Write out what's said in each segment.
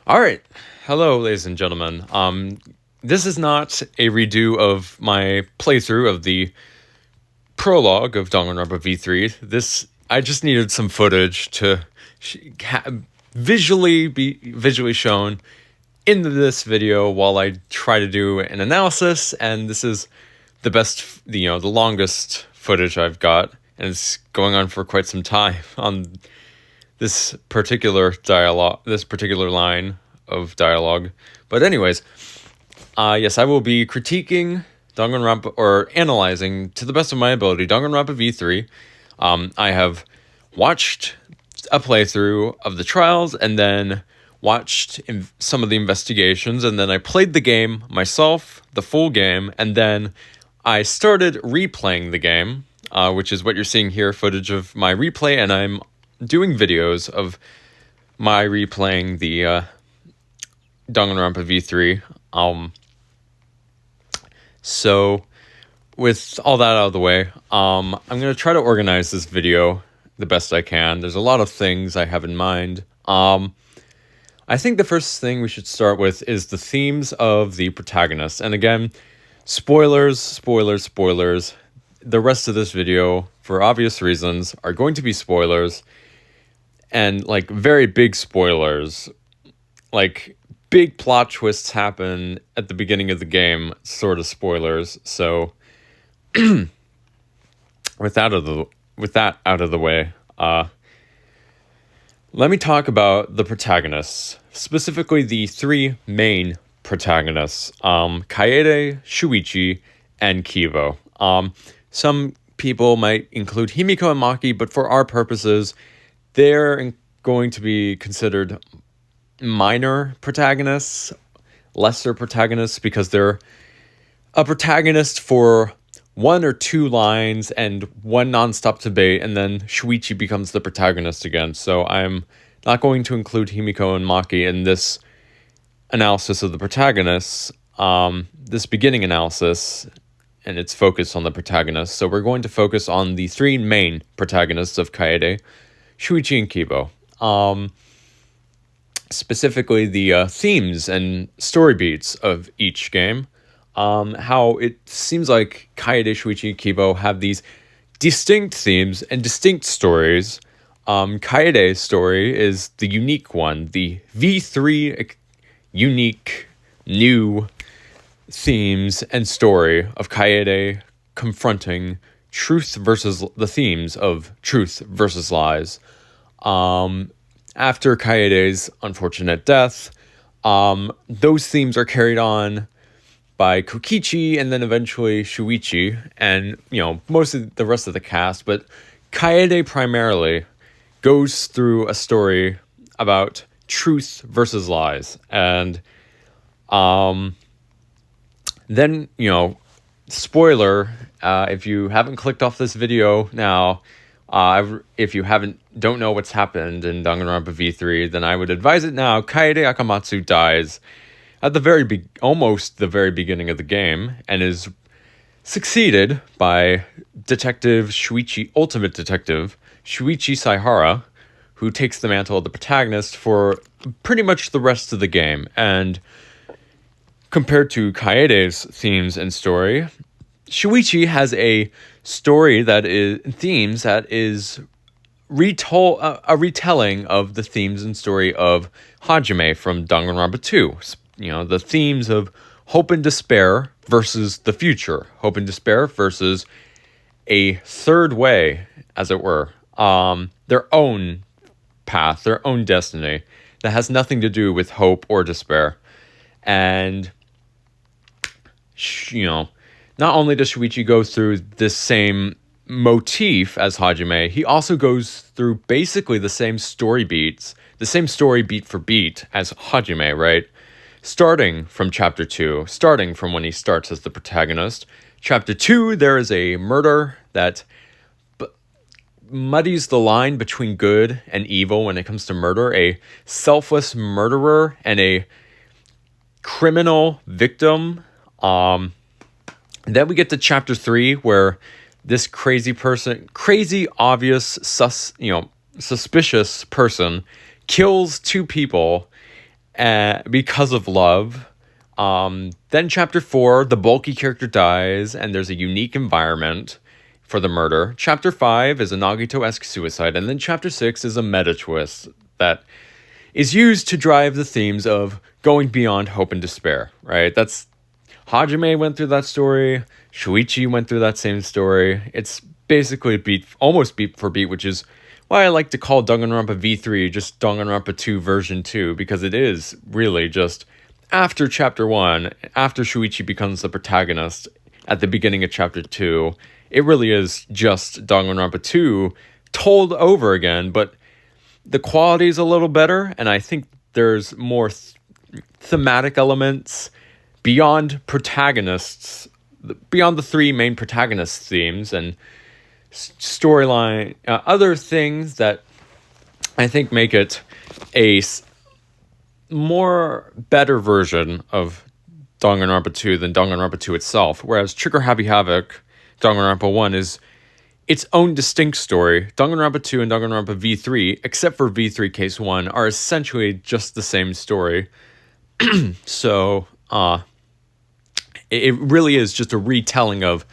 All right. Hello, ladies and gentlemen. This is not a redo of my playthrough of the prologue of Danganronpa V3. I just needed some footage to visually shown in this video while I try to do an analysis, and this is the best, the longest footage I've got, and it's going on for quite some time on this particular line of dialogue. But anyways, yes, I will be critiquing Danganronpa, or analyzing to the best of my ability, Danganronpa V3. I have watched a playthrough of the trials, and then watched some of the investigations, and then I played the game myself, the full game, and then I started replaying the game, which is what you're seeing here, footage of my replay, and I'm doing videos of my replaying the Danganronpa V3. So with all that out of the way, I'm going to try to organize this video the best I can. There's a lot of things I have in mind. I think the first thing we should start with is the themes of the protagonists. And again, spoilers. The rest of this video, for obvious reasons, are going to be spoilers. And, like, very big spoilers. Like, big plot twists happen at the beginning of the game, sort of spoilers. So, with that out of the way, let me talk about the protagonists, specifically the three main protagonists, Kaede, Shuichi, and Kiibo. Some people might include Himiko and Maki, but for our purposes, they're going to be considered minor protagonists, lesser protagonists, because they're a protagonist for one or two lines and one nonstop debate, and then Shuichi becomes the protagonist again. So I'm not going to include Himiko and Maki in this analysis of the protagonists, this beginning analysis, and its focus on the protagonists. So we're going to focus on the three main protagonists of Kaede, Shuichi, and Kiibo. Specifically the themes and story beats of each game. How it seems like Kaede, Shuichi, and Kiibo have these distinct themes and distinct stories. Kaede's story is the unique one, the V3 unique new themes and story of Kaede confronting truth versus the themes of truth versus lies. After Kaede's unfortunate death, those themes are carried on by Kokichi and then eventually Shuichi and, most of the rest of the cast. But Kaede primarily goes through a story about truth versus lies. And then, spoiler, if you haven't clicked off this video now, if you don't know what's happened in Danganronpa V3, then I would advise it now. Kaede Akamatsu dies at the almost the very beginning of the game, and is succeeded by Ultimate Detective Shuichi Saihara, who takes the mantle of the protagonist for pretty much the rest of the game. And compared to Kaede's themes and story, Shuichi has a story that is a retelling of the themes and story of Hajime from Danganronpa 2. The themes of hope and despair versus the future. Hope and despair versus a third way, as it were. Their own path, their own destiny that has nothing to do with hope or despair. And, not only does Shuichi go through this same motif as Hajime, he also goes through basically the same story beat for beat as Hajime, right? Starting from chapter 2, starting from when he starts as the protagonist. Chapter 2, there is a murder that muddies the line between good and evil when it comes to murder. A selfless murderer and a criminal victim. Then we get to chapter 3, where this crazy obvious, suspicious person kills 2 people because of love. Then chapter 4, the bulky character dies, and there's a unique environment for the murder. Chapter 5 is a Nagito-esque suicide, and then chapter 6 is a meta twist that is used to drive the themes of going beyond hope and despair, right? That's Hajime went through that story, Shuichi went through that same story. It's basically almost beat for beat, which is why I like to call Danganronpa V3 just Danganronpa 2 version 2, because it is really just after chapter 1, after Shuichi becomes the protagonist at the beginning of chapter 2, it really is just Danganronpa 2 told over again, but the quality is a little better, and I think there's more thematic elements beyond protagonists, beyond the 3 main protagonist themes and storyline, other things that I think make it a more better version of Danganronpa 2 than Danganronpa 2 itself. Whereas Trigger Happy Havoc, Danganronpa 1, is its own distinct story. Danganronpa 2 and Danganronpa V3, except for V3 Case 1, are essentially just the same story. So, it really is just a retelling of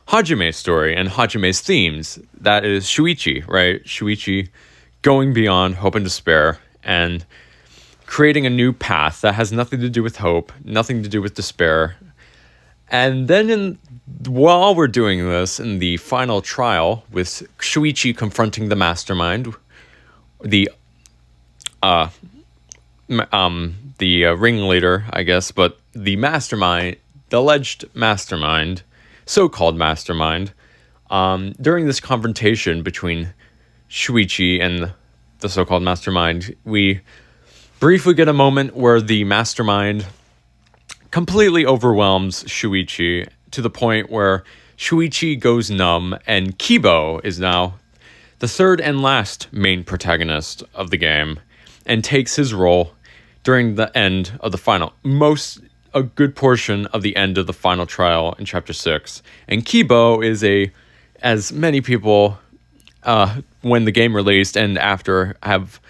Hajime's story and Hajime's themes. That is Shuichi, right? Shuichi going beyond hope and despair and creating a new path that has nothing to do with hope, nothing to do with despair. And then while we're doing this, in the final trial, with Shuichi confronting the mastermind, the ringleader, I guess, but the mastermind, the alleged mastermind, so-called mastermind, during this confrontation between Shuichi and the so-called mastermind, we briefly get a moment where the mastermind completely overwhelms Shuichi to the point where Shuichi goes numb, and Kiibo is now the third and last main protagonist of the game and takes his role during the end of the final, a good portion of the end of the final trial in chapter 6. And Kiibo is as many people, when the game released and after, have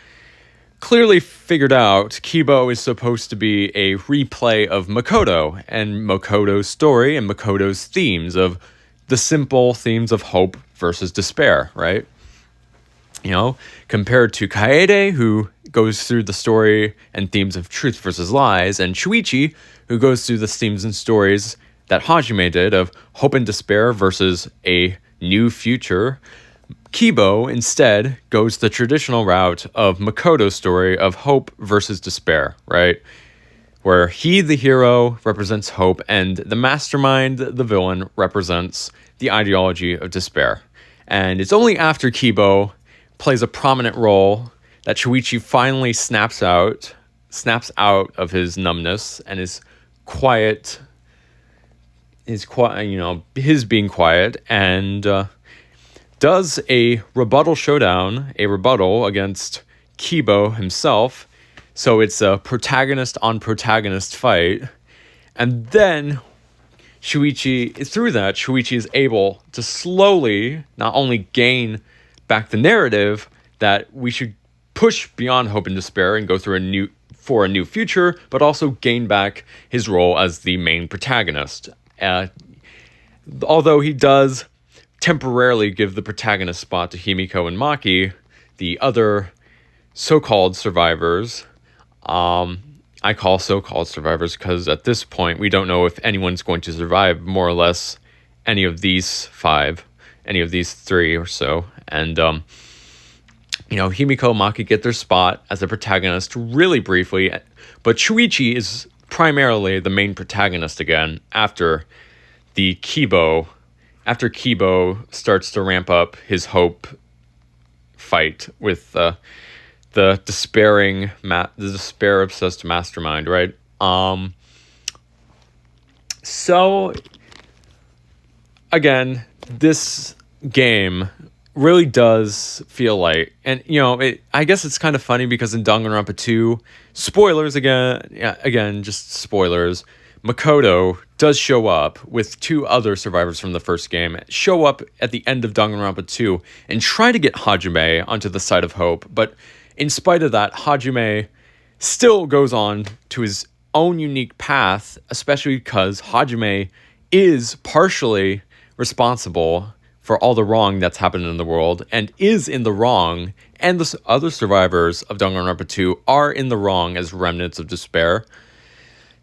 clearly figured out, Kiibo is supposed to be a replay of Makoto and Makoto's story and Makoto's themes of the simple themes of hope versus despair, right? You know, compared to Kaede, who goes through the story and themes of truth versus lies, and Shuichi, who goes through the themes and stories that Hajime did of hope and despair versus a new future. Kiibo instead goes the traditional route of Makoto's story of hope versus despair, right? Where he, the hero, represents hope, and the mastermind, the villain, represents the ideology of despair. And it's only after Kiibo plays a prominent role that Shuichi finally snaps out of his numbness and his being quiet, and does a rebuttal against Kiibo himself. So it's a protagonist on protagonist fight. And then Shuichi is able to slowly not only gain back the narrative that we should push beyond hope and despair and go through a new future, but also gain back his role as the main protagonist. Although he does temporarily give the protagonist spot to Himiko and Maki, the other so-called survivors. I call so-called survivors because at this point we don't know if anyone's going to survive, more or less, any of these 3 or so. And Himiko and Maki get their spot as a protagonist really briefly, but Shuichi is primarily the main protagonist again after Kiibo starts to ramp up his hope fight with the despair-obsessed mastermind, right? So, again, this game really does feel like, and I guess it's kind of funny because in Danganronpa 2, spoilers again, just spoilers, Makoto does show up with 2 other survivors from the first game, show up at the end of Danganronpa 2 and try to get Hajime onto the side of hope, but in spite of that, Hajime still goes on to his own unique path, especially because Hajime is partially responsible for all the wrong that's happened in the world and is in the wrong, and the other survivors of Danganronpa 2 are in the wrong as remnants of despair.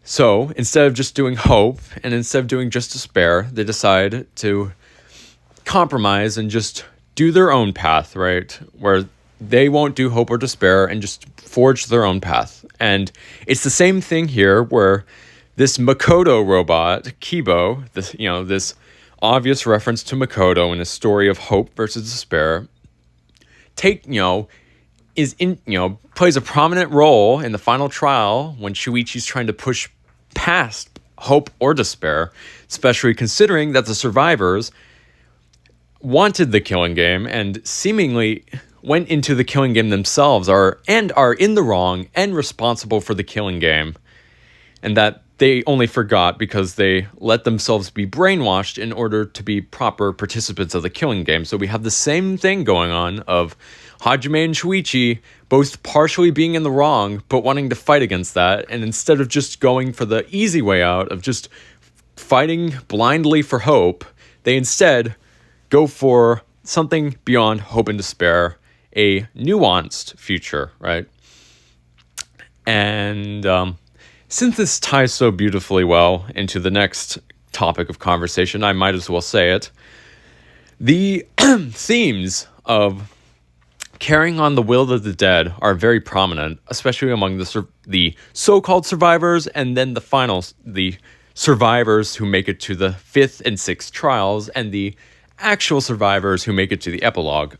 So instead of just doing hope and instead of doing just despair, they decide to compromise and just do their own path, right? Where they won't do hope or despair and just forge their own path. And it's the same thing here where this Makoto robot, Kiibo, this obvious reference to Makoto in a story of hope versus despair, plays a prominent role in the final trial when Shuichi's trying to push past hope or despair, especially considering that the survivors wanted the killing game and seemingly went into the killing game themselves are in the wrong and responsible for the killing game, and that they only forgot because they let themselves be brainwashed in order to be proper participants of the killing game. So we have the same thing going on of Hajime and Shuichi both partially being in the wrong, but wanting to fight against that. And instead of just going for the easy way out of just fighting blindly for hope, they instead go for something beyond hope and despair, a nuanced future, right? And since this ties so beautifully well into the next topic of conversation, I might as well say it. The themes of carrying on the will of the dead are very prominent, especially among the so-called survivors, and then the survivors who make it to the 5th and 6th trials, and the actual survivors who make it to the epilogue.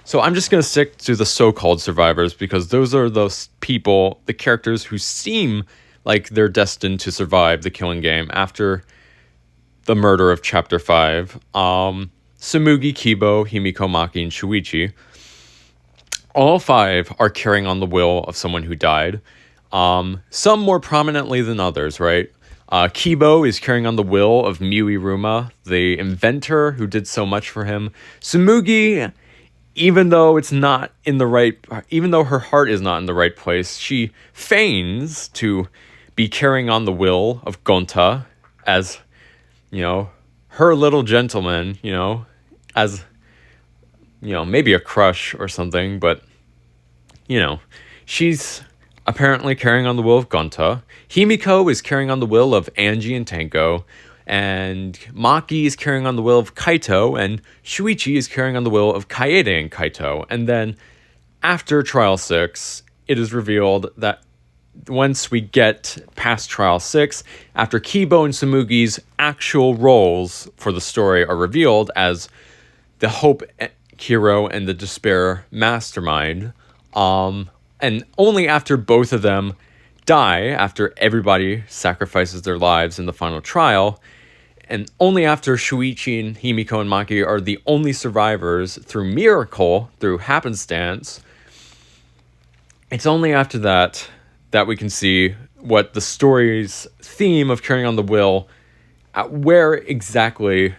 So I'm just going to stick to the so-called survivors because those are those people, the characters who seem like they're destined to survive the killing game after the murder of Chapter 5. Tsumugi, Kiibo, Himiko, Maki, and Shuichi. All 5 are carrying on the will of someone who died. Some more prominently than others, right? Kiibo is carrying on the will of Miui-Ruma, the inventor who did so much for him. Tsumugi, even though her heart is not in the right place, she feigns to be carrying on the will of Gonta as, her little gentleman, as, maybe a crush or something, but, she's apparently carrying on the will of Gonta. Himiko is carrying on the will of Angie and Tenko, and Maki is carrying on the will of Kaito, and Shuichi is carrying on the will of Kaede and Kaito. And then, after Trial 6, it is revealed that once we get past Trial 6, after Kiibo and Tsumugi's actual roles for the story are revealed as the hope hero and the despair mastermind, and only after both of them die, after everybody sacrifices their lives in the final trial, and only after Shuichi and Himiko and Maki are the only survivors through miracle, through happenstance, it's only after that we can see what the story's theme of carrying on the will, where exactly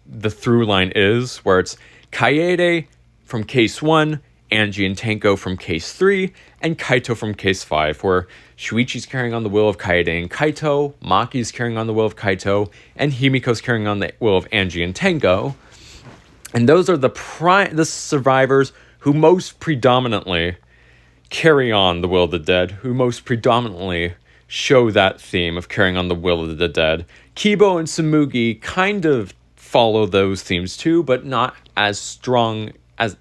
the through line is, where it's Kaede from case 1, Angie and Tenko from case 3, and Kaito from case 5, where Shuichi's carrying on the will of Kaede and Kaito, Maki's carrying on the will of Kaito, and Himiko's carrying on the will of Angie and Tenko. And those are the survivors who most predominantly carry on the will of the dead, who most predominantly show that theme of carrying on the will of the dead. Kiibo and Tsumugi kind of follow those themes too, but not as strong as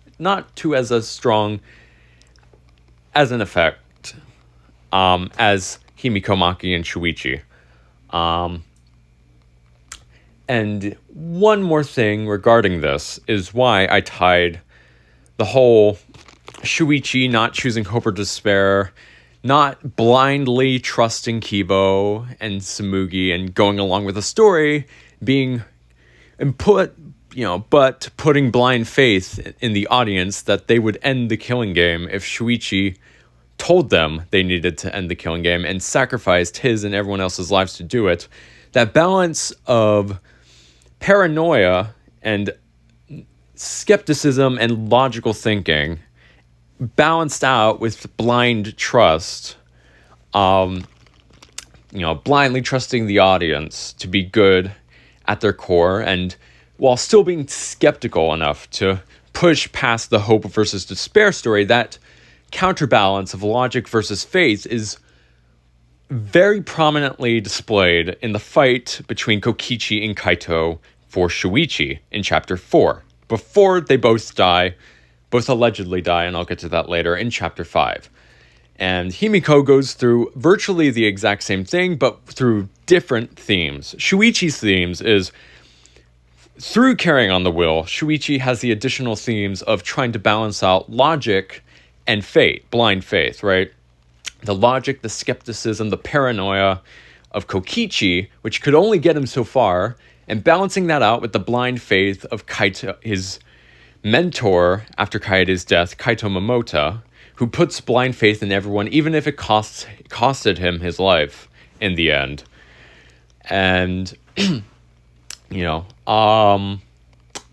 an effect as Himiko, Maki, and Shuichi. And one more thing regarding this is why I tied the whole Shuichi not choosing hope or despair, not blindly trusting Kiibo and Tsumugi and going along with the story, but putting blind faith in the audience that they would end the killing game if Shuichi told them they needed to end the killing game and sacrificed his and everyone else's lives to do it. That balance of paranoia and skepticism and logical thinking balanced out with blind trust, blindly trusting the audience to be good at their core, and while still being skeptical enough to push past the hope versus despair story, that counterbalance of logic versus faith is very prominently displayed in the fight between Kokichi and Kaito for Shuichi in chapter 4, before they both allegedly die, and I'll get to that later, in chapter 5. And Himiko goes through virtually the exact same thing, but through different themes. Shuichi's themes is, through carrying on the will, Shuichi has the additional themes of trying to balance out logic and faith, blind faith, right? The logic, the skepticism, the paranoia of Kokichi, which could only get him so far, and balancing that out with the blind faith of Kaito, his mentor after Kaede's death, Kaito Momota, who puts blind faith in everyone, even if it costed him his life in the end. And,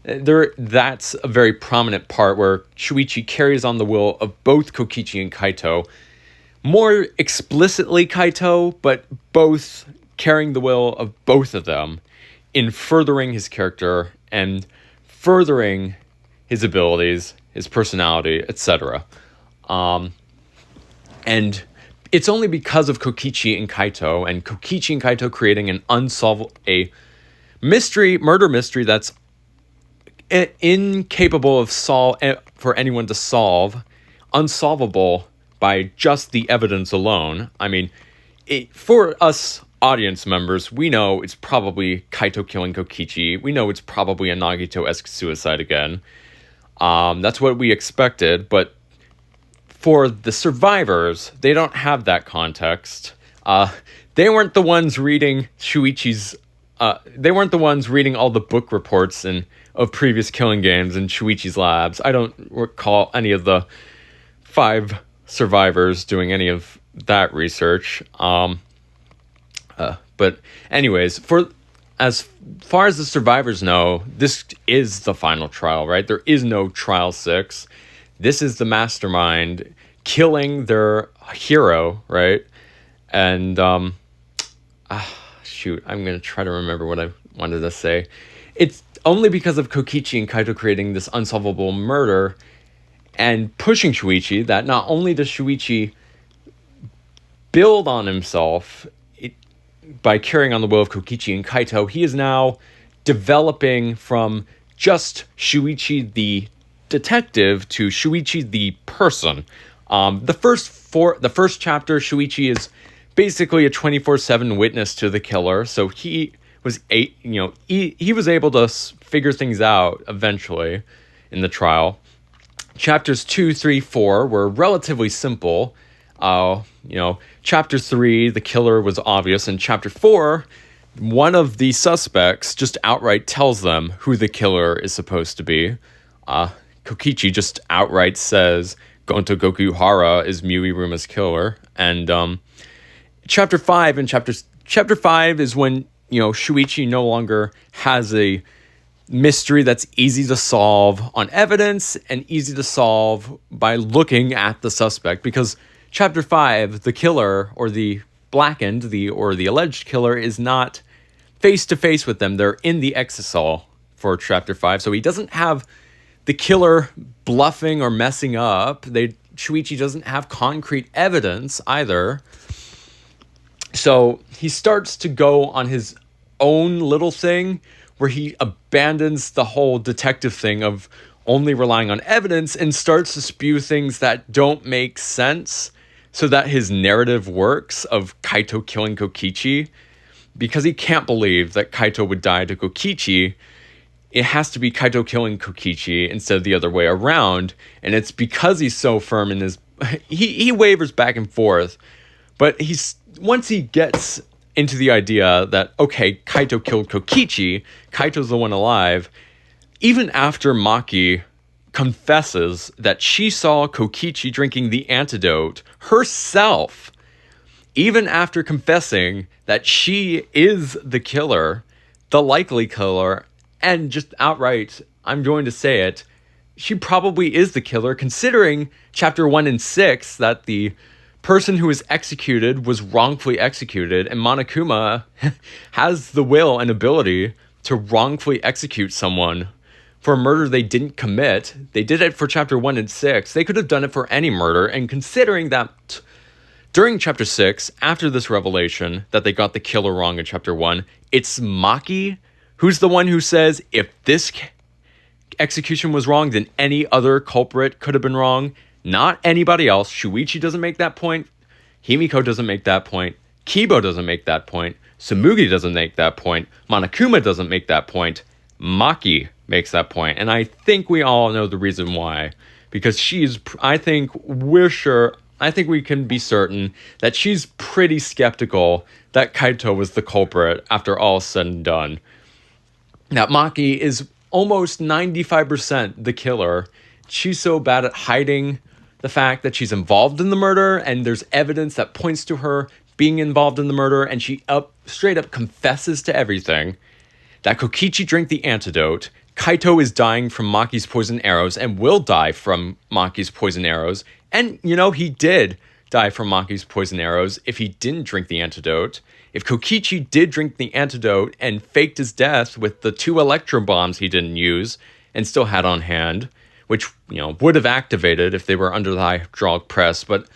that's a very prominent part where Shuichi carries on the will of both Kokichi and Kaito. More explicitly Kaito, but both carrying the will of both of them in furthering his character and furthering his abilities, his personality, etc. And it's only because of Kokichi and Kaito creating an murder mystery that's incapable of for anyone to solve, unsolvable by just the evidence alone. I mean, for us audience members, we know it's probably Kaito killing Kokichi. We know it's probably a Nagito-esque suicide again. That's what we expected, but for the survivors, they don't have that context. They weren't the ones reading Shuichi's... they weren't the ones reading all the book reports of previous killing games in Shuichi's labs. I don't recall any of the 5 survivors doing any of that research. But anyways, as far as the survivors know, this is the final trial, right? There is no trial 6. This is the mastermind killing their hero, right? And, shoot, I'm going to try to remember what I wanted to say. It's only because of Kokichi and Kaito creating this unsolvable murder and pushing Shuichi that not only does Shuichi build on himself by carrying on the will of Kokichi and Kaito, he is now developing from just Shuichi the detective to Shuichi the person. The first chapter, Shuichi is basically a 24/7 witness to the killer, so he was he was able to figure things out eventually in the trial. Chapters 2, 3, 4 were relatively simple. Chapter 3, the killer was obvious. In chapter 4, one of the suspects just outright tells them who the killer is supposed to be. Kokichi just outright says Gonto Gokuhara is Miuiruma's killer. And chapter 5 is when Shuichi no longer has a mystery that's easy to solve on evidence and easy to solve by looking at the suspect, because chapter 5, the killer or the alleged killer is not face to face with them. They're in the exisal for chapter 5, so he doesn't have the killer bluffing or messing up. Shuichi doesn't have concrete evidence either. So he starts to go on his own little thing where he abandons the whole detective thing of only relying on evidence and starts to spew things that don't make sense so that his narrative works of Kaito killing Kokichi. Because he can't believe that Kaito would die to Kokichi, it has to be Kaito killing Kokichi instead of the other way around. And it's because he's so firm in his... He wavers back and forth, but once he gets into the idea that, okay, Kaito killed Kokichi, Kaito's the one alive, even after Maki confesses that she saw Kokichi drinking the antidote herself, even after confessing that she is the killer, the likely killer, and just outright, I'm going to say it, she probably is the killer, considering chapter 1 and 6 that the person who was executed was wrongfully executed, and Monokuma has the will and ability to wrongfully execute someone for a murder they didn't commit. They did it for chapter 1 and 6. They could have done it for any murder, and considering that during chapter 6, after this revelation that they got the killer wrong in chapter 1, it's Maki who's the one who says if this execution was wrong, then any other culprit could have been wrong. Not anybody else. Shuichi doesn't make that point. Himiko doesn't make that point. Kiibo doesn't make that point. Sumugi doesn't make that point. Monokuma doesn't make that point. Maki makes that point. And I think we all know the reason why. Because I think we can be certain that she's pretty skeptical that Kaito was the culprit after all is said and done. That Maki is almost 95% the killer. She's so bad at hiding the fact that she's involved in the murder, and there's evidence that points to her being involved in the murder, and she straight up confesses to everything. That Kokichi drank the antidote. Kaito is dying from Maki's poison arrows and will die from Maki's poison arrows. And, he did die from Maki's poison arrows if he didn't drink the antidote. If Kokichi did drink the antidote and faked his death with the 2 electro bombs he didn't use and still had on hand, which, would have activated if they were under the hydraulic press. But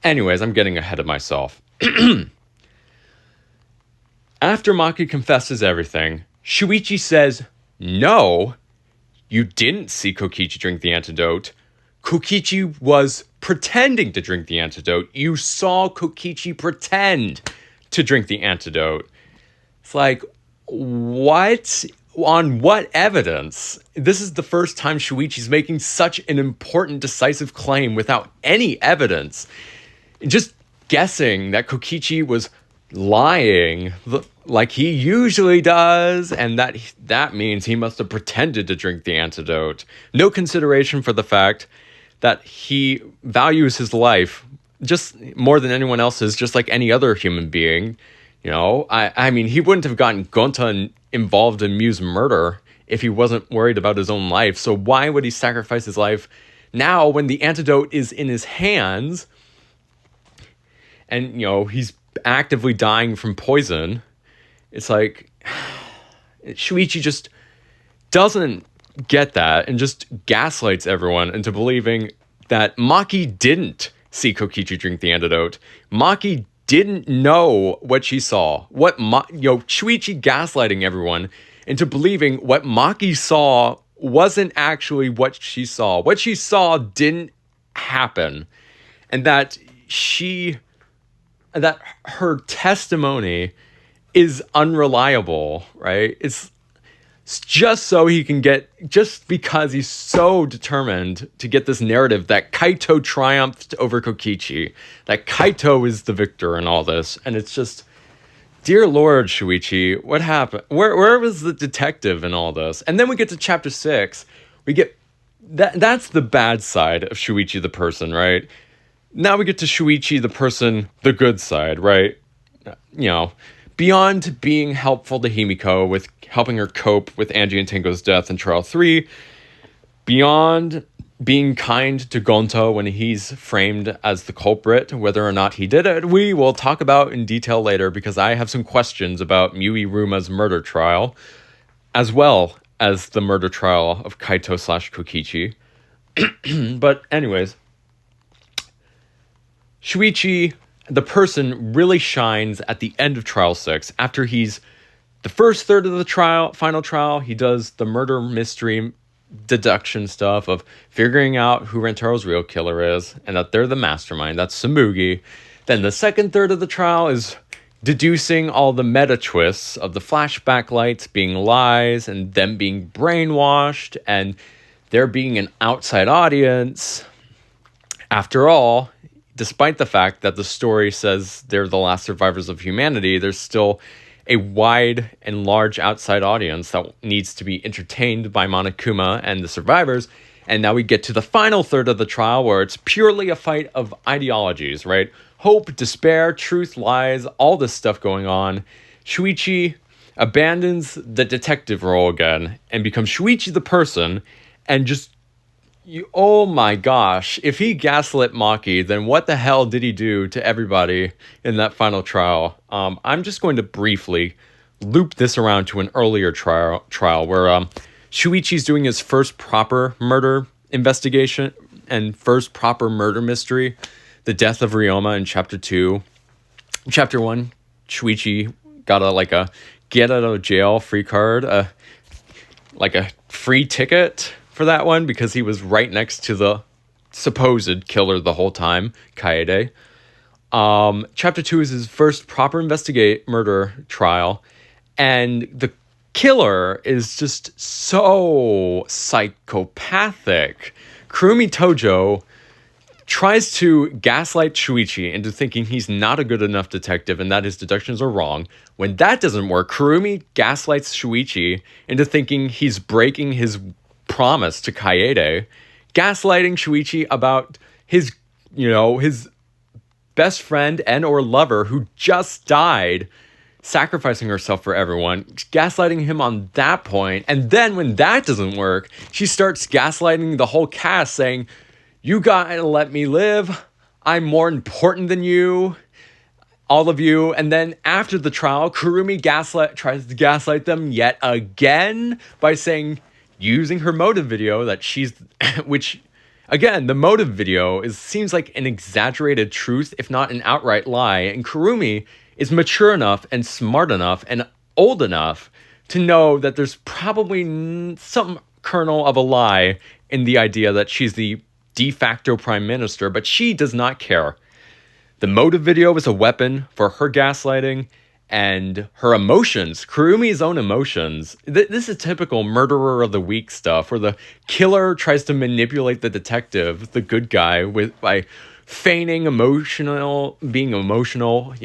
anyways, I'm getting ahead of myself. After Maki confesses everything, Shuichi says, no, you didn't see Kokichi drink the antidote. Kokichi was pretending to drink the antidote. You saw Kokichi pretend to drink the antidote. It's like, what? On what evidence? This is the first time Shuichi's making such an important, decisive claim without any evidence. Just guessing that Kokichi was lying like he usually does, and that means he must have pretended to drink the antidote. No consideration for the fact that he values his life just more than anyone else's, just like any other human being. I mean, he wouldn't have gotten Gonta involved in Miu's murder if he wasn't worried about his own life. So why would he sacrifice his life now when the antidote is in his hands and, he's actively dying from poison? It's like Shuichi just doesn't get that and just gaslights everyone into believing that Maki didn't see Kokichi drink the antidote. Maki didn't know what she saw. Shuichi gaslighting everyone into believing what Maki saw wasn't actually what she saw. What she saw didn't happen. And that her testimony is unreliable, right? It's just so he can just because he's so determined to get this narrative that Kaito triumphed over Kokichi, that Kaito is the victor in all this. And it's just, dear Lord, Shuichi, what happened? Where was the detective in all this? And then we get to chapter 6. We get that's the bad side of Shuichi the person, right? Now we get to Shuichi the person, the good side, right? Beyond being helpful to Himiko with helping her cope with Angie and Tengo's death in Trial 3, beyond being kind to Gonta when he's framed as the culprit, whether or not he did it, we will talk about in detail later, because I have some questions about Miu Iruma's murder trial, as well as the murder trial of Kaito/Kokichi. But anyways, Shuichi, the person, really shines at the end of Trial 6. After he's the first third of the final trial, he does the murder mystery deduction stuff of figuring out who Rentaro's real killer is, and that they're the mastermind. That's Sumugi. Then the second third of the trial is deducing all the meta twists of the flashback lights being lies, and them being brainwashed, and there being an outside audience. After all, despite the fact that the story says they're the last survivors of humanity, there's still a wide and large outside audience that needs to be entertained by Monokuma and the survivors. And now we get to the final third of the trial, where it's purely a fight of ideologies, right? Hope, despair, truth, lies, all this stuff going on. Shuichi abandons the detective role again and becomes Shuichi the person, and just Oh my gosh. If he gaslit Maki, then what the hell did he do to everybody in that final trial? I'm just going to briefly loop this around to an earlier trial where Shuichi's doing his first proper murder investigation and first proper murder mystery, the death of Ryoma in chapter 2. Chapter 1, Shuichi got a get out of jail free card, like a free ticket for that one because he was right next to the supposed killer the whole time, Kaede. Chapter 2 is his first proper murder trial, and the killer is just so psychopathic. Kurumi Tojo tries to gaslight Shuichi into thinking he's not a good enough detective and that his deductions are wrong. When that doesn't work, Kurumi gaslights Shuichi into thinking he's breaking his promise to Kaede, gaslighting Shuichi about his best friend and or lover who just died, sacrificing herself for everyone, gaslighting him on that point. And then when that doesn't work, she starts gaslighting the whole cast, saying, "You gotta let me live. I'm more important than you, all of you." And then after the trial, Kurumi tries to gaslight them yet again by saying, using her motive video that she's, which again, the motive video seems like an exaggerated truth, if not an outright lie. And Kurumi is mature enough and smart enough and old enough to know that there's probably some kernel of a lie in the idea that she's the de facto prime minister, but she does not care. The motive video is a weapon for her gaslighting and her emotions, Kurumi's own emotions. This is typical murderer of the week stuff, where the killer tries to manipulate the detective, the good guy, by feigning being emotional,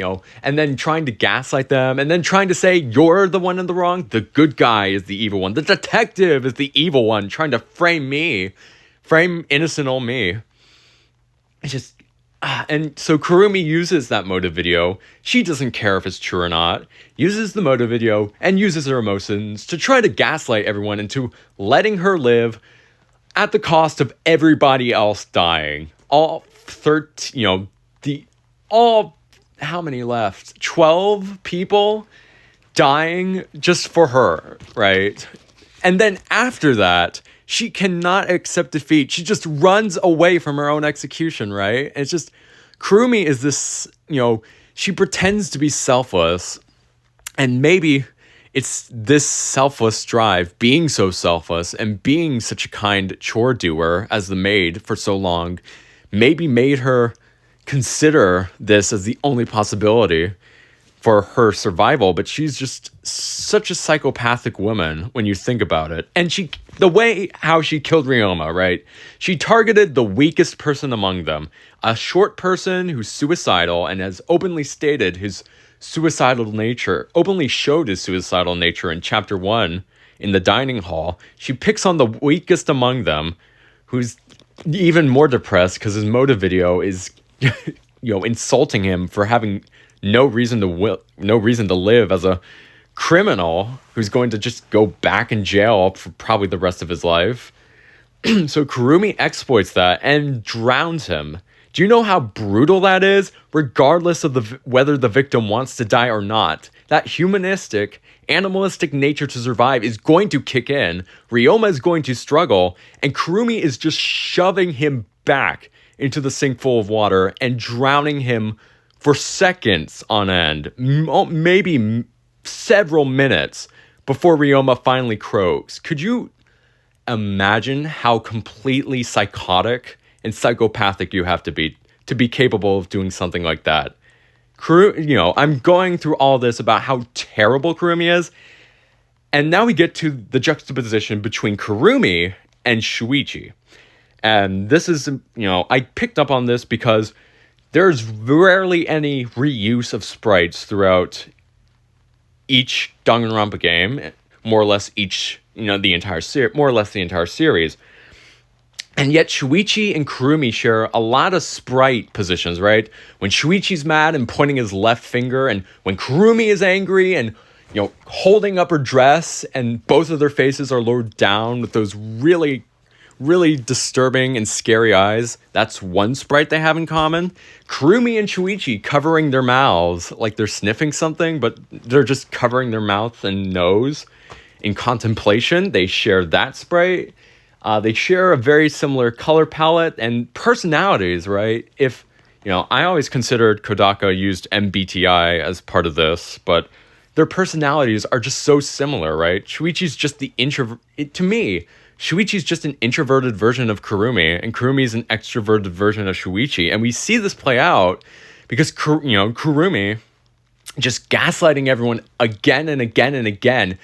and then trying to gaslight them, and then trying to say, you're the one in the wrong, the good guy is the evil one, the detective is the evil one, trying to frame innocent old me. It's just, and so Kurumi uses that motive video. She doesn't care if it's true or not, uses the motive video and uses her emotions to try to gaslight everyone into letting her live at the cost of everybody else dying. All 13, how many left? 12 people dying just for her, right? And then after that, she cannot accept defeat. She just runs away from her own execution, right? And it's just, Kurumi is this, she pretends to be selfless. And maybe it's this selfless drive, being so selfless and being such a kind chore doer as the maid for so long, maybe made her consider this as the only possibility for her survival. But she's just such a psychopathic woman when you think about it. And the way how she killed Ryoma, right? She targeted the weakest person among them, a short person who's suicidal and has openly stated his suicidal nature, openly showed his suicidal nature in chapter 1 in the dining hall. She picks on the weakest among them, who's even more depressed because his motive video is, insulting him for having no reason to live as a criminal who's going to just go back in jail for probably the rest of his life. So Kurumi exploits that and drowns him. Do you know how brutal that is? Regardless of whether the victim wants to die or not, that humanistic, animalistic nature to survive is going to kick in. Ryoma is going to struggle, and Kurumi is just shoving him back into the sink full of water and drowning him for seconds on end, maybe several minutes before Ryoma finally croaks. Could you imagine how completely psychotic and psychopathic you have to be capable of doing something like that? I'm going through all this about how terrible Kurumi is, and now we get to the juxtaposition between Kurumi and Shuichi. And this is, I picked up on this because there's rarely any reuse of sprites throughout each Danganronpa game, more or less the entire series. And yet Shuichi and Kurumi share a lot of sprite positions, right? When Shuichi's mad and pointing his left finger, and when Kurumi is angry and, holding up her dress, and both of their faces are lowered down with those really, really disturbing and scary eyes. That's one sprite they have in common. Kurumi and Shuichi covering their mouths like they're sniffing something, but they're just covering their mouth and nose in contemplation. They share that sprite. They share a very similar color palette and personalities, right? If, I always considered Kodaka used MBTI as part of this, but their personalities are just so similar, right? Shuichi's just the introvert. To me, Shuichi's just an introverted version of Kurumi, and Kurumi's an extroverted version of Shuichi. And we see this play out because, Kurumi just gaslighting everyone again and again and again,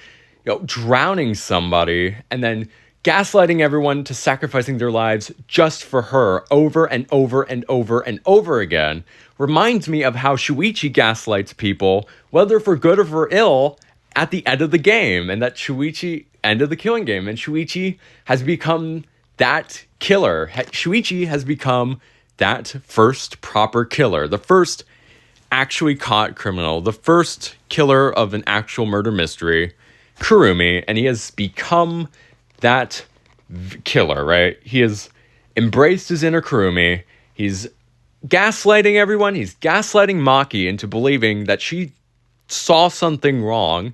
drowning somebody, and then gaslighting everyone to sacrificing their lives just for her over and over and over and over again reminds me of how Shuichi gaslights people, whether for good or for ill, at the end of the game, and that Shuichi end of the killing game, and Shuichi has become that killer. Shuichi has become that first proper killer, the first actually caught criminal, the first killer of an actual murder mystery, Kurumi, and he has become that killer, right? He has embraced his inner Kurumi. He's gaslighting everyone. He's gaslighting Maki into believing that she saw something wrong.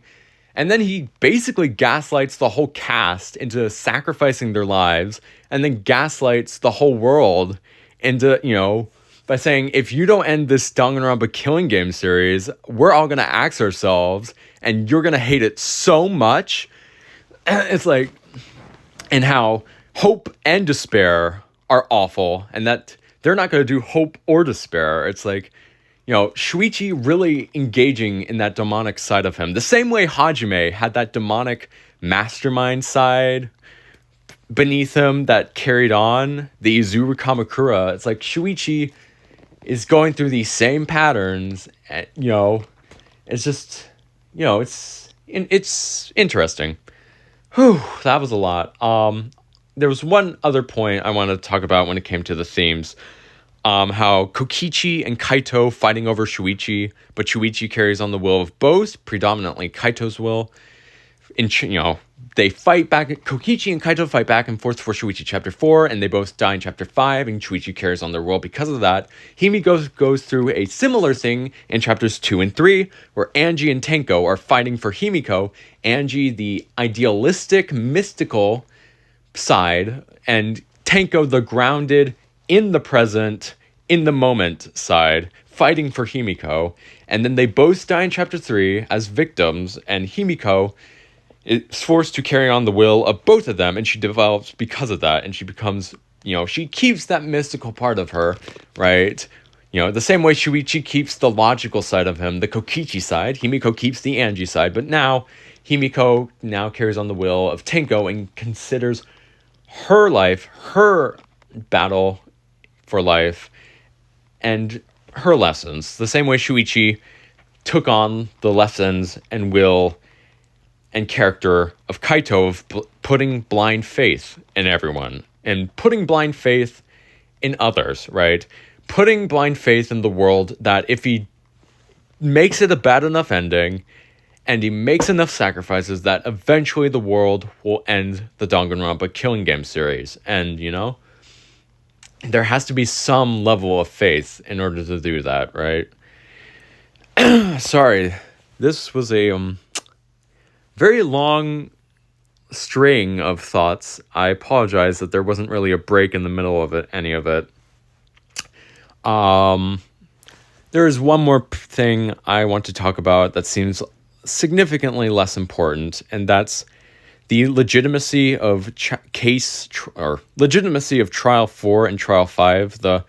And then he basically gaslights the whole cast into sacrificing their lives, and then gaslights the whole world into, by saying, if you don't end this Danganronpa killing game series, we're all going to axe ourselves and you're going to hate it so much. It's like, and how hope and despair are awful, and that they're not going to do hope or despair. It's like, Shuichi really engaging in that demonic side of him. The same way Hajime had that demonic mastermind side beneath him that carried on the Izuru Kamakura. It's like Shuichi is going through these same patterns. And, it's just, it's interesting. Whew, that was a lot. There was one other point I wanted to talk about when it came to the themes. How Kokichi and Kaito fighting over Shuichi, but Shuichi carries on the will of both, predominantly Kaito's will. They fight back. Kokichi and Kaito fight back and forth for Shuichi chapter 4, and they both die in chapter 5, and Shuichi carries on their will because of that. Himiko goes through a similar thing in chapters 2 and 3, where Angie and Tenko are fighting for Himiko. Angie, the idealistic, mystical side, and Tenko, the grounded, in the present, in the moment side, fighting for Himiko. And then they both die in chapter 3 as victims, and Himiko is forced to carry on the will of both of them, and she develops because of that, and she becomes, she keeps that mystical part of her, right? The same way Shuichi keeps the logical side of him, the Kokichi side, Himiko keeps the Angie side, but now Himiko now carries on the will of Tenko and considers her life, her battle for life, and her lessons, the same way Shuichi took on the lessons and will and character of Kaito of putting blind faith in everyone and putting blind faith in others, right? Putting blind faith in the world that if he makes it a bad enough ending and he makes enough sacrifices, that eventually the world will end the Danganronpa killing game series. And, there has to be some level of faith in order to do that, right? Sorry, this was a very long string of thoughts. I apologize that there wasn't really a break in the middle of it, any of it. There is one more thing I want to talk about that seems significantly less important, and that's the legitimacy of legitimacy of Trial 4 and Trial 5, the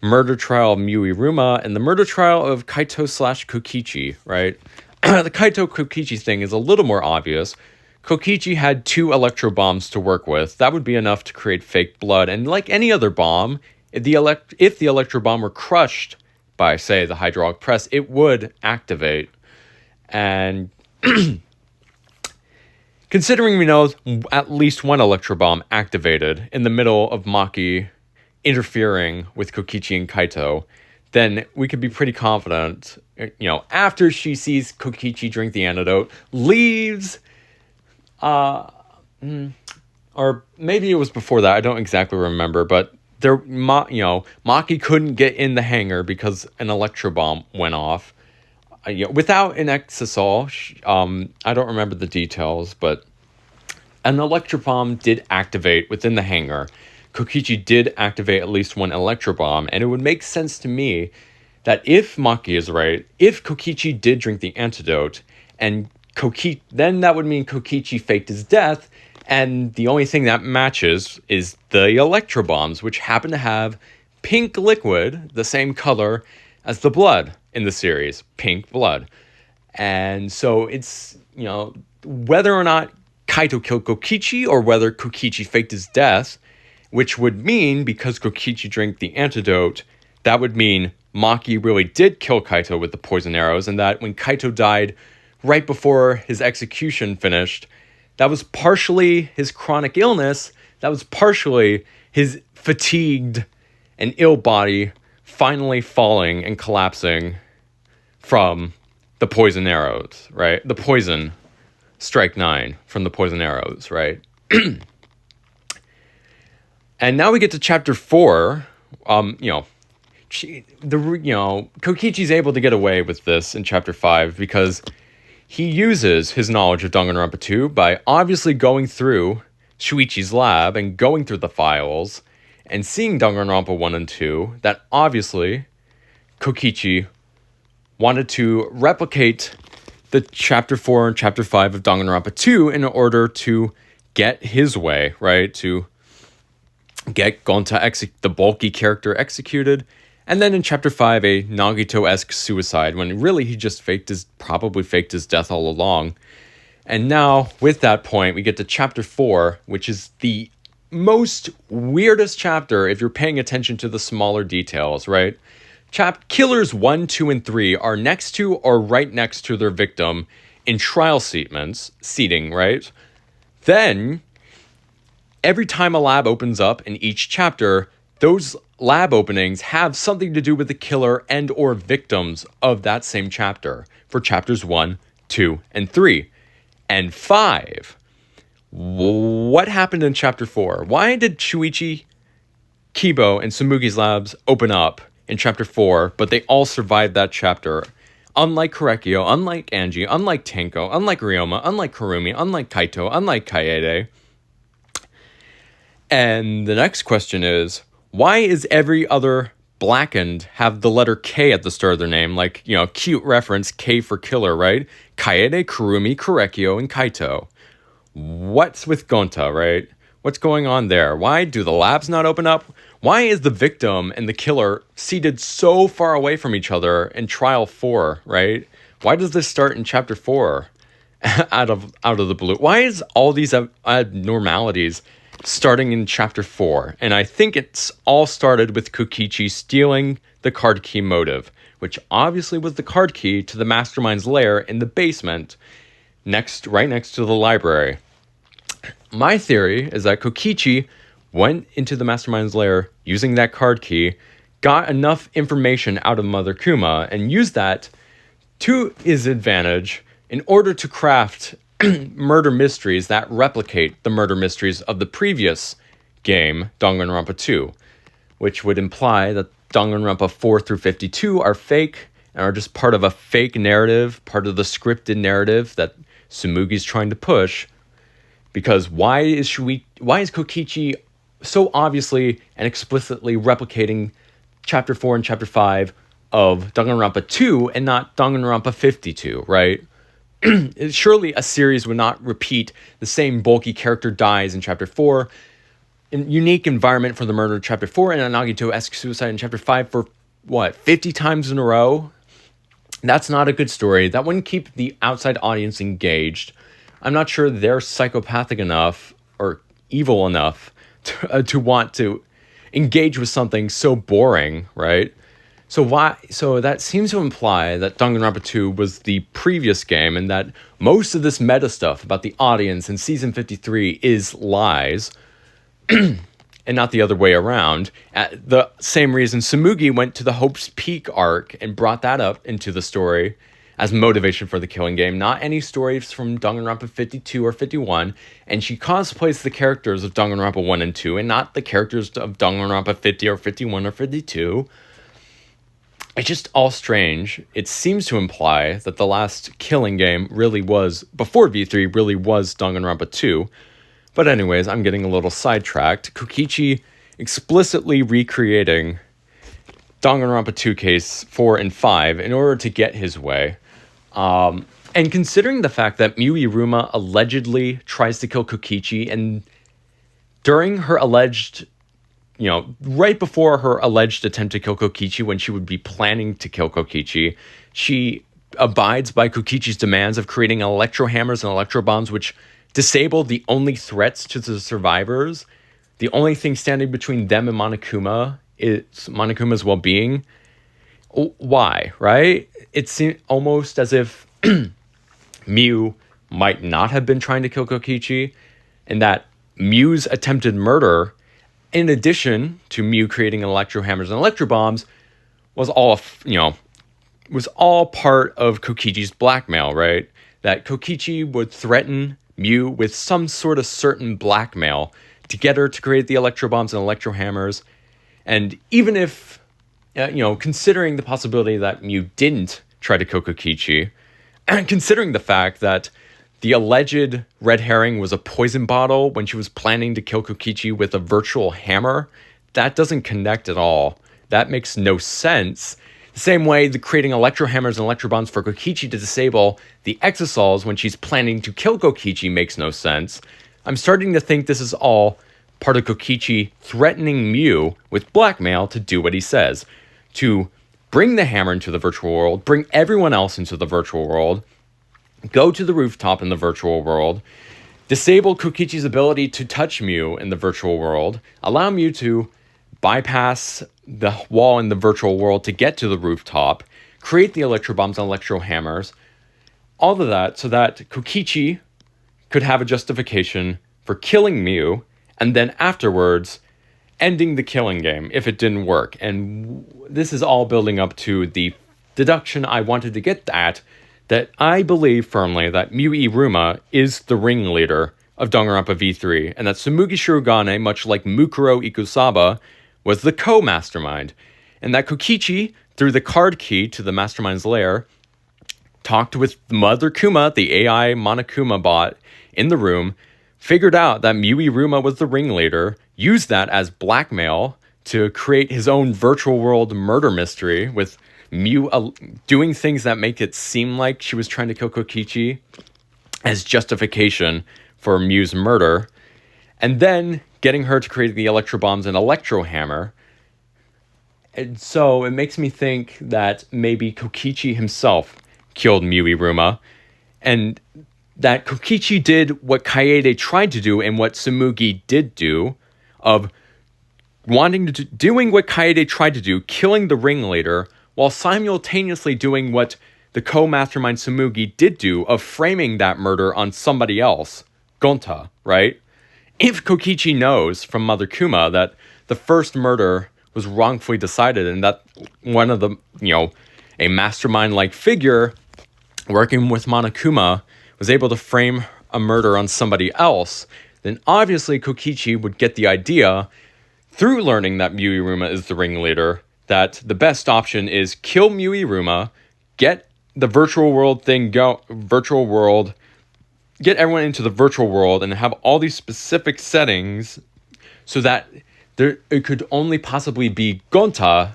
murder trial of Muiruma and the murder trial of Kaito/Kokichi, right? The Kaito-Kokichi thing is a little more obvious. Kokichi had 2 electro bombs to work with. That would be enough to create fake blood, and like any other bomb, if the electro bomb were crushed by, say, the hydraulic press, it would activate. And considering we know at least one electro bomb activated in the middle of Maki interfering with Kokichi and Kaito, then we could be pretty confident, after she sees Kokichi drink the antidote, leaves or maybe it was before that. I don't exactly remember, but Maki couldn't get in the hangar because an electro bomb went off. Without an exisal, I don't remember the details, but an electro bomb did activate within the hangar. Kokichi did activate at least one electro bomb, and it would make sense to me that if Maki is right, if Kokichi did drink the antidote, and then that would mean Kokichi faked his death, and the only thing that matches is the electro bombs, which happen to have pink liquid, the same color as the blood in the series, pink blood. And so it's, whether or not Kaito killed Kokichi or whether Kokichi faked his death, which would mean, because Kokichi drank the antidote, that would mean Maki really did kill Kaito with the poison arrows, and that when Kaito died right before his execution finished, that was partially his chronic illness, that was partially his fatigued and ill body finally falling and collapsing from the poison arrows, right? The poison, strike 9 from the poison arrows, right? And now we get to chapter 4. Kokichi's able to get away with this in chapter 5 because he uses his knowledge of Danganronpa 2 by obviously going through Shuichi's lab and going through the files and seeing Danganronpa 1 and 2, that obviously Kokichi wanted to replicate the chapter 4 and chapter 5 of Danganronpa 2 in order to get his way, right? To get Gonta, the bulky character, executed. And then in chapter 5, a Nagito-esque suicide, when really he just probably faked his death all along. And now, with that point, we get to chapter 4, which is the most weirdest chapter if you're paying attention to the smaller details, right? Killers 1, 2, and 3 are next to or right next to their victim in trial seating, right? Then, every time a lab opens up in each chapter, those lab openings have something to do with the killer and or victims of that same chapter for chapters 1, 2, and 3. And 5. What happened in chapter 4? Why did Shuichi, Kiibo, and Sumugi's labs open up in chapter 4, but they all survived that chapter? Unlike Korekio, unlike Angie, unlike Tenko, unlike Ryoma, unlike Kurumi, unlike Kaito, unlike Kaede. And the next question is, why is every other blackened have the letter K at the start of their name? Like, cute reference, K for killer, right? Kaede, Kurumi, Korekio, and Kaito. What's with Gonta, right? What's going on there? Why do the labs not open up? Why is the victim and the killer seated so far away from each other in trial 4, right? Why does this start in chapter 4 out of the blue? Why is all these abnormalities starting in chapter 4? And I think it's all started with Kokichi stealing the card key motive, which obviously was the card key to the mastermind's lair in the basement, right next to the library. My theory is that Kokichi went into the mastermind's lair using that card key, got enough information out of Mother Kuma, and used that to his advantage in order to craft murder mysteries that replicate the murder mysteries of the previous game, Danganronpa 2, which would imply that Danganronpa 4 through 52 are fake and are just part of a fake narrative, part of the scripted narrative that Sumugi's trying to push. Because why is Kokichi so obviously and explicitly replicating chapter 4 and chapter 5 of Danganronpa 2 and not Danganronpa 52, right? Surely a series would not repeat the same bulky character dies in chapter 4, unique environment for the murder in chapter 4, and a Nagito-esque suicide in chapter 5 for, 50 times in a row? That's not a good story. That wouldn't keep the outside audience engaged. I'm not sure they're psychopathic enough or evil enough to want to engage with something so boring, right? So that seems to imply that Danganronpa 2 was the previous game, and that most of this meta stuff about the audience in season 53 is lies, and not the other way around. At the same reason Sumugi went to the Hope's Peak arc and brought that up into the story as motivation for the killing game, not any stories from Danganronpa 52 or 51, and she cosplays the characters of Danganronpa 1 and 2, and not the characters of Danganronpa 50 or 51 or 52. It's just all strange. It seems to imply that the last killing game really was, before V3, really was Danganronpa 2. But anyways, I'm getting a little sidetracked. Kokichi explicitly recreating Danganronpa 2 case 4 and 5 in order to get his way. And considering the fact that Miu Iruma allegedly tries to kill Kokichi, and during her alleged, right before her alleged attempt to kill Kokichi, when she would be planning to kill Kokichi, she abides by Kokichi's demands of creating electro hammers and electro bombs, which disable the only threats to the survivors. The only thing standing between them and Monokuma is Monokuma's well-being. Why, right? It seems almost as if Miu might not have been trying to kill Kokichi, and that Miu's attempted murder, in addition to Miu creating electro hammers and electro bombs, was all part of Kokichi's blackmail, right? That Kokichi would threaten Miu with some sort of certain blackmail to get her to create the electro bombs and electro hammers. And even if, considering the possibility that Miu didn't try to kill Kokichi, and considering the fact that the alleged red herring was a poison bottle when she was planning to kill Kokichi with a virtual hammer, that doesn't connect at all. That makes no sense. The same way the creating electro hammers and electro bombs for Kokichi to disable the exosols when she's planning to kill Kokichi makes no sense. I'm starting to think this is all part of Kokichi threatening Miu with blackmail to do what he says, to bring the hammer into the virtual world, bring everyone else into the virtual world, go to the rooftop in the virtual world, disable Kokichi's ability to touch Miu in the virtual world, allow Miu to bypass the wall in the virtual world to get to the rooftop, create the electro bombs and electro hammers, all of that so that Kokichi could have a justification for killing Miu, and then afterwards ending the killing game if it didn't work. And this is all building up to the deduction I wanted to get at, that I believe firmly that Miu Iruma is the ringleader of Danganronpa V3, and that Tsumugi Shirogane, much like Mukuro Ikusaba, was the co-mastermind, and that Kokichi, through the card key to the mastermind's lair, talked with Mother Kuma, the AI Monokuma bot, in the room, figured out that Miu Iruma was the ringleader, used that as blackmail to create his own virtual world murder mystery, with Miu doing things that make it seem like she was trying to kill Kokichi as justification for Miu's murder, and then getting her to create the electro bombs and electro hammer. And so it makes me think that maybe Kokichi himself killed Miu Iruma, and that Kokichi did what Kaede tried to do and what Tsumugi did do, of doing what Kaede tried to do, killing the ringleader, while simultaneously doing what the co-mastermind Tsumugi did do, of framing that murder on somebody else, Gonta, right? If Kokichi knows from Mother Kuma that the first murder was wrongfully decided, and that one of the, a mastermind-like figure working with Monokuma was able to frame a murder on somebody else, then obviously Kokichi would get the idea, through learning that Miu Iruma is the ringleader, that the best option is kill Miu Iruma, get the virtual world get everyone into the virtual world, and have all these specific settings so that it could only possibly be Gonta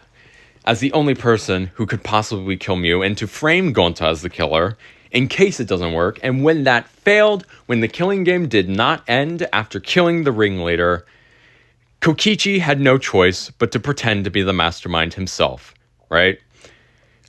as the only person who could possibly kill Miu, and to frame Gonta as the killer in case it doesn't work. And when that failed, when the killing game did not end after killing the ringleader, Kokichi had no choice but to pretend to be the mastermind himself, right?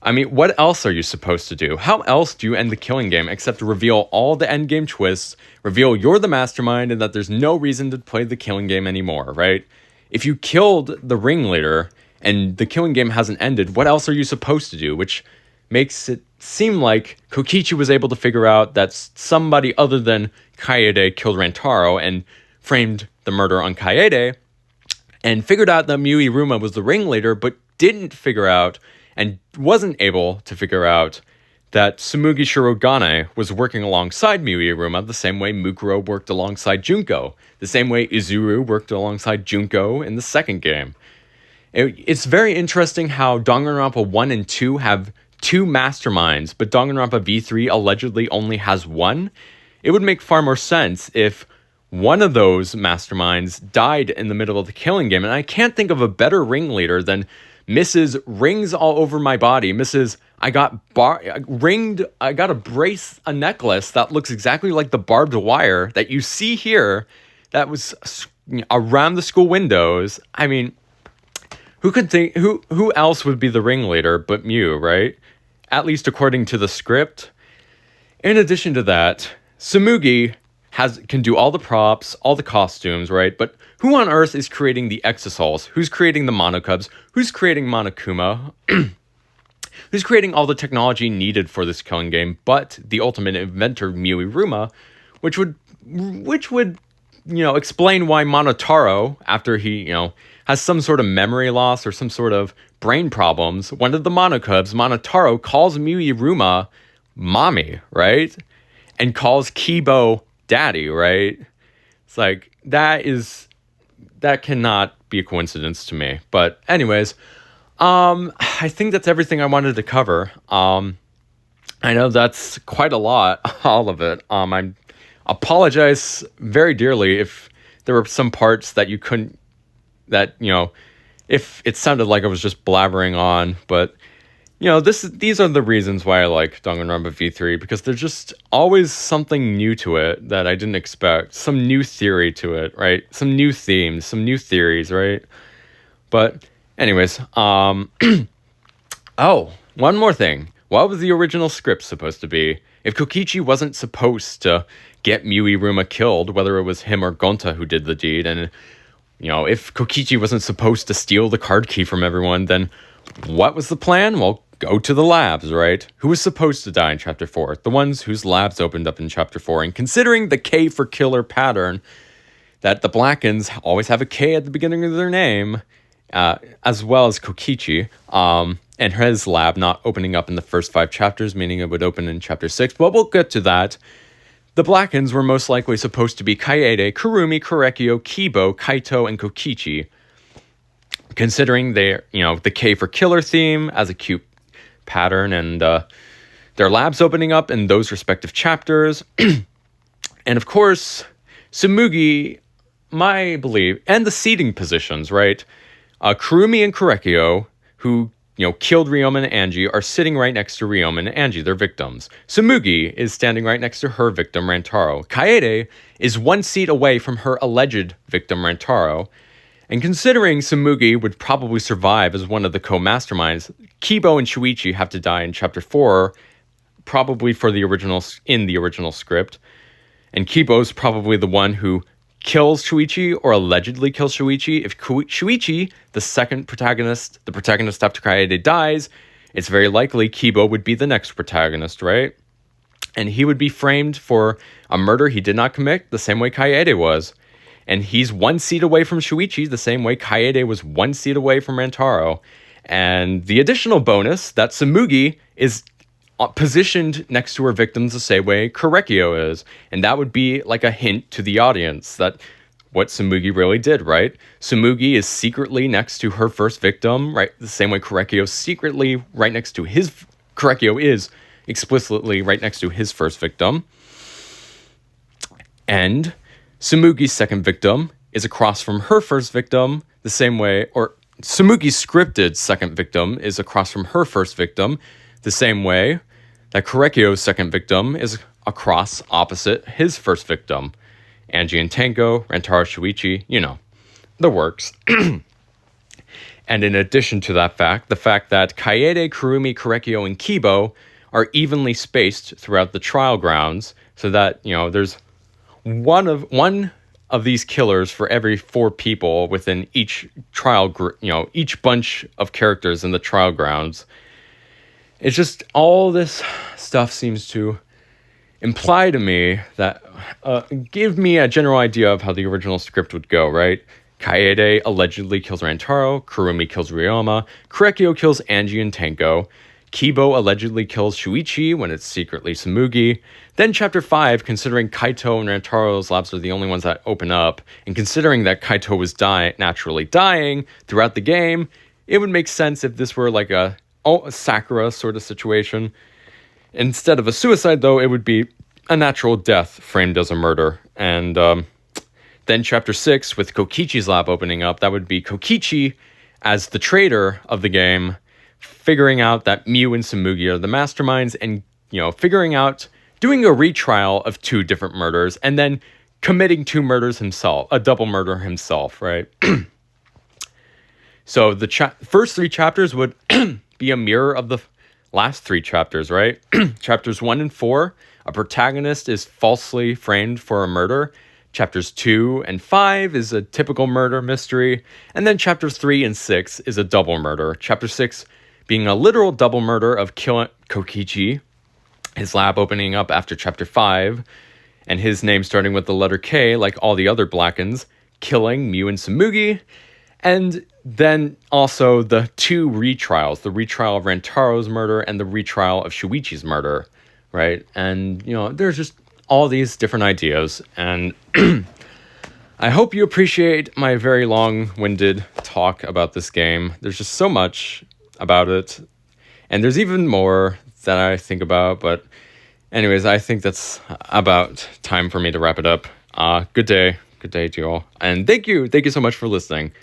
I mean, what else are you supposed to do? How else do you end the killing game except to reveal all the endgame twists, reveal you're the mastermind, and that there's no reason to play the killing game anymore, right? If you killed the ringleader and the killing game hasn't ended, what else are you supposed to do? Which makes it seem like Kokichi was able to figure out that somebody other than Kaede killed Rantaro and framed the murder on Kaede, and figured out that Miu Iruma was the ringleader, but didn't figure out and wasn't able to figure out that Tsumugi Shirogane was working alongside Miuiruma the same way Mukuro worked alongside Junko, the same way Izuru worked alongside Junko in the second game. It's very interesting how Danganronpa 1 and 2 have two masterminds, but Danganronpa V3 allegedly only has one. It would make far more sense if one of those masterminds died in the middle of the killing game, and I can't think of a better ringleader than Mrs. Rings All Over My Body. Mrs. I got a necklace that looks exactly like the barbed wire that you see here that was around the school windows. I mean, who else would be the ringleader but Mew, right? At least according to the script. In addition to that, Tsumugi can do all the props, all the costumes, right? But who on earth is creating the exosols? Who's creating the monocubs? Who's creating Monokuma? Who's creating all the technology needed for this killing game but the ultimate inventor Miuiruma, which would explain why Monotaro, after he has some sort of memory loss or some sort of brain problems, one of the monocubs, Monotaro, calls Miuiruma mommy, right? And calls Kiibo daddy, right? It's like, that cannot be a coincidence to me. But anyways, I think that's everything I wanted to cover. I know that's quite a lot, all of it. I apologize very dearly if there were some parts that you couldn't, if it sounded like I was just blabbering on, but these are the reasons why I like Danganronpa V3, because there's just always something new to it that I didn't expect, some new theory to it, right? Some new themes, some new theories, right? But anyways, oh, one more thing. What was the original script supposed to be? If Kokichi wasn't supposed to get Miuiruma killed, whether it was him or Gonta who did the deed, and if Kokichi wasn't supposed to steal the card key from everyone, then what was the plan? Well, go to the labs, right? Who was supposed to die in Chapter 4? The ones whose labs opened up in Chapter 4. And considering the K for killer pattern, that the Blackens always have a K at the beginning of their name, as well as Kokichi, and his lab not opening up in the first 5 chapters, meaning it would open in Chapter 6, but we'll get to that. The Blackens were most likely supposed to be Kaede, Kurumi, Korekio, Kiibo, Kaito, and Kokichi. Considering their, the K for killer theme as a cute pattern, and their labs opening up in those respective chapters. And of course, Tsumugi, my belief, and the seating positions, right? Kurumi and Korekio, who killed Ryoma and Angie, are sitting right next to Ryoma and Angie, their victims. Tsumugi is standing right next to her victim, Rantaro. Kaede is 1 seat away from her alleged victim, Rantaro. And considering Tsumugi would probably survive as one of the co-masterminds, Kiibo and Shuichi have to die in Chapter 4, probably in the original script. And Kiibo's probably the one who kills Shuichi or allegedly kills Shuichi. If Shuichi, the second protagonist, the protagonist after Kaede, dies, it's very likely Kiibo would be the next protagonist, right? And he would be framed for a murder he did not commit, the same way Kaede was. And he's 1 seat away from Shuichi, the same way Kaede was 1 seat away from Rantaro. And the additional bonus that Tsumugi is positioned next to her victims the same way Korekio is. And that would be like a hint to the audience that what Tsumugi really did, right? Tsumugi is secretly next to her first victim, right? The same way Korekio is explicitly right next to his first victim. And Tsumugi's second victim is across from her first victim the same way, or Tsumugi's scripted second victim is across from her first victim the same way that Korekio's second victim is across opposite his first victim. Angie and Tango, Rantaro, Shuichi, the works. And in addition to that fact, the fact that Kaede, Kurumi, Korekio, and Kiibo are evenly spaced throughout the trial grounds, so that, there's one of these killers for every 4 people within each trial, each bunch of characters in the trial grounds. It's just all this stuff seems to imply to me that, give me a general idea of how the original script would go, right? Kaede allegedly kills Rantaro, Kurumi kills Ryoma, Korekio kills Angie and Tanko, Kiibo allegedly kills Shuichi when it's secretly Tsumugi. Then chapter 5, considering Kaito and Rantaro's labs are the only ones that open up, and considering that Kaito was naturally dying throughout the game, it would make sense if this were like a Sakura sort of situation. Instead of a suicide, though, it would be a natural death framed as a murder. And then chapter 6, with Kokichi's lab opening up, that would be Kokichi as the traitor of the game, figuring out that Miu and Tsumugi are the masterminds, and figuring out doing a retrial of 2 different murders, and then committing 2 murders himself, a double murder himself, right? So the first 3 chapters would be a mirror of the last 3 chapters, right? Chapters 1 and 4, a protagonist is falsely framed for a murder. Chapters 2 and 5 is a typical murder mystery. And then chapters 3 and 6 is a double murder. Chapter 6 being a literal double murder of Kokichi, his lab opening up after chapter 5, and his name starting with the letter K, like all the other Blackens, killing Miu and Tsumugi. And then also the 2 retrials, the retrial of Rantaro's murder and the retrial of Shuichi's murder, right? And, there's just all these different ideas. And I hope you appreciate my very long-winded talk about this game. There's just so much about it. And there's even more that I think about. But anyways, I think that's about time for me to wrap it up. Good day. Good day to you all. And thank you. Thank you so much for listening.